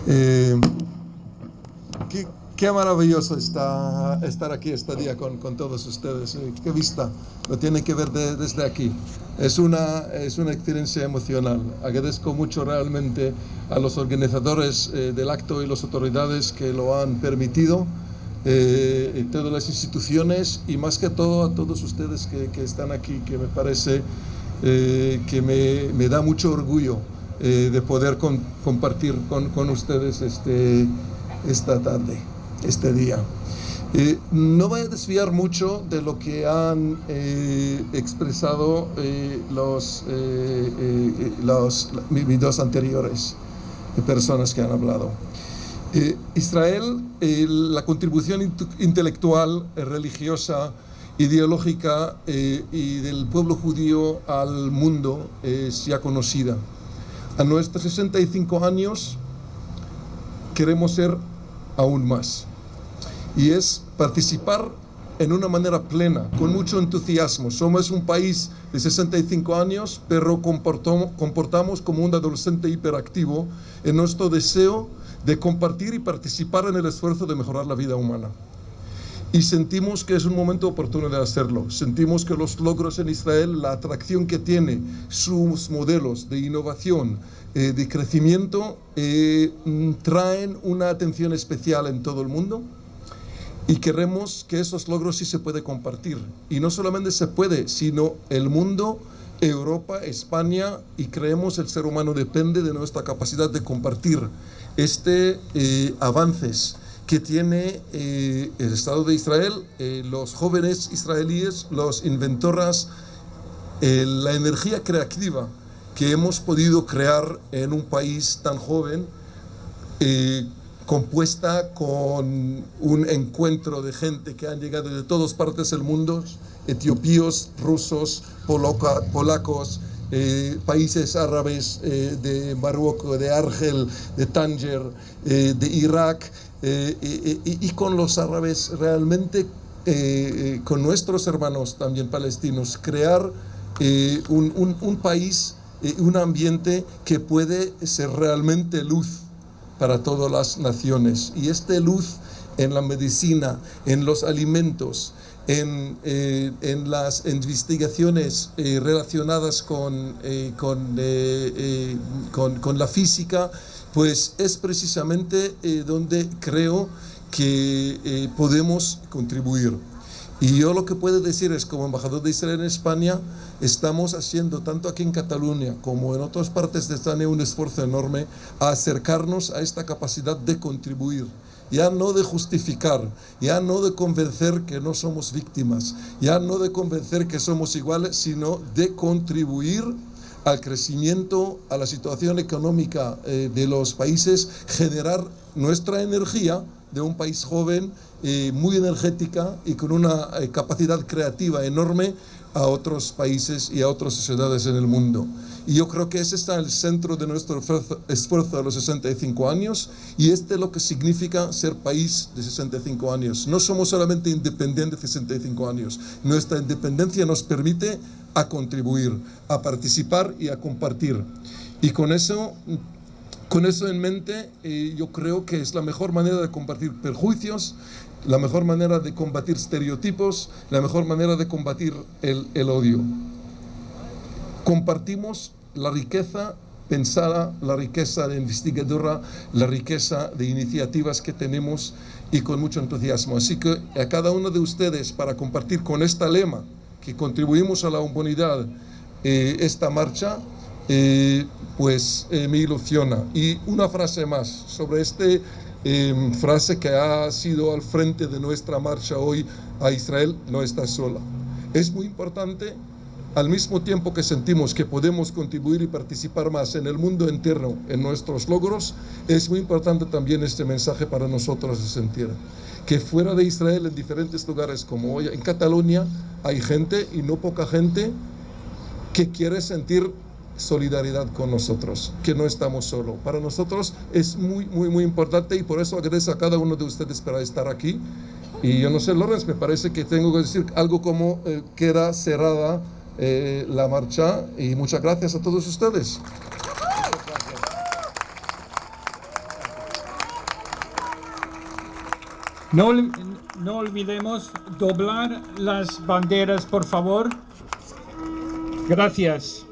Eh, qué maravilloso estar aquí este día con todos ustedes. Qué vista, lo tienen que ver desde aquí. Es una experiencia emocional. Agradezco mucho realmente a los organizadores del acto y las autoridades que lo han permitido, todas las instituciones y más que todo a todos ustedes que están aquí, que me parece que me da mucho orgullo de poder compartir con ustedes esta tarde, este día. No voy a desviar mucho de lo que han expresado mis dos anteriores personas que han hablado. Israel, la contribución intelectual, religiosa, ideológica y del pueblo judío al mundo es ya conocida. A nuestros 65 años queremos ser aún más. Y es participar en una manera plena, con mucho entusiasmo. Somos un país de 65 años, pero comportamos como un adolescente hiperactivo en nuestro deseo de compartir y participar en el esfuerzo de mejorar la vida humana. Y sentimos que es un momento oportuno de hacerlo. Sentimos que los logros en Israel, la atracción que tiene, sus modelos de innovación, de crecimiento, traen una atención especial en todo el mundo. Y queremos que esos logros sí se puede compartir. Y no solamente se puede, sino el mundo, Europa, España, y creemos el ser humano depende de nuestra capacidad de compartir avances que tiene el Estado de Israel, los jóvenes israelíes, los inventoras, la energía creativa que hemos podido crear en un país tan joven, compuesta con un encuentro de gente que han llegado de todas partes del mundo, etiopíos, rusos, polacos, países árabes, de Marruecos, de Argel, de Tánger, de Irak, y con los árabes realmente, con nuestros hermanos también palestinos, crear un país, un ambiente que puede ser realmente luz para todas las naciones. Y luz en la medicina, en los alimentos, en las investigaciones relacionadas con la física, pues es precisamente donde creo que podemos contribuir. Y yo lo que puedo decir es, como embajador de Israel en España, estamos haciendo, tanto aquí en Cataluña como en otras partes de España, un esfuerzo enorme a acercarnos a esta capacidad de contribuir. Ya no de justificar, ya no de convencer que no somos víctimas, ya no de convencer que somos iguales, sino de contribuir al crecimiento, a la situación económica de los países, generar nuestra energía de un país joven, muy energética y con una capacidad creativa enorme a otros países y a otras sociedades en el mundo. Y yo creo que ese está en el centro de nuestro esfuerzo a los 65 años, y es lo que significa ser país de 65 años. No somos solamente independientes de 65 años. Nuestra independencia nos permite a contribuir, a participar y a compartir. Y con eso en mente, yo creo que es la mejor manera de combatir perjuicios, la mejor manera de combatir estereotipos, la mejor manera de combatir el odio. Compartimos la riqueza pensada, la riqueza de investigadora, la riqueza de iniciativas que tenemos, y con mucho entusiasmo. Así que a cada uno de ustedes, para compartir con esta lema que contribuimos a la humanidad, esta marcha, me ilusiona. Y una frase más sobre frase que ha sido al frente de nuestra marcha hoy a Israel: no está sola. Es muy importante, al mismo tiempo que sentimos que podemos contribuir y participar más en el mundo entero en nuestros logros, es muy importante también este mensaje para nosotros de sentir que fuera de Israel, en diferentes lugares como hoy en Cataluña, hay gente, y no poca gente, que quiere sentir solidaridad con nosotros, que no estamos solos. Para nosotros es muy, muy, muy importante, y por eso agradezco a cada uno de ustedes para estar aquí. Y yo no sé, Lorenz, me parece que tengo que decir algo como queda cerrada la marcha, y muchas gracias a todos ustedes. No olvidemos doblar las banderas, por favor. Gracias.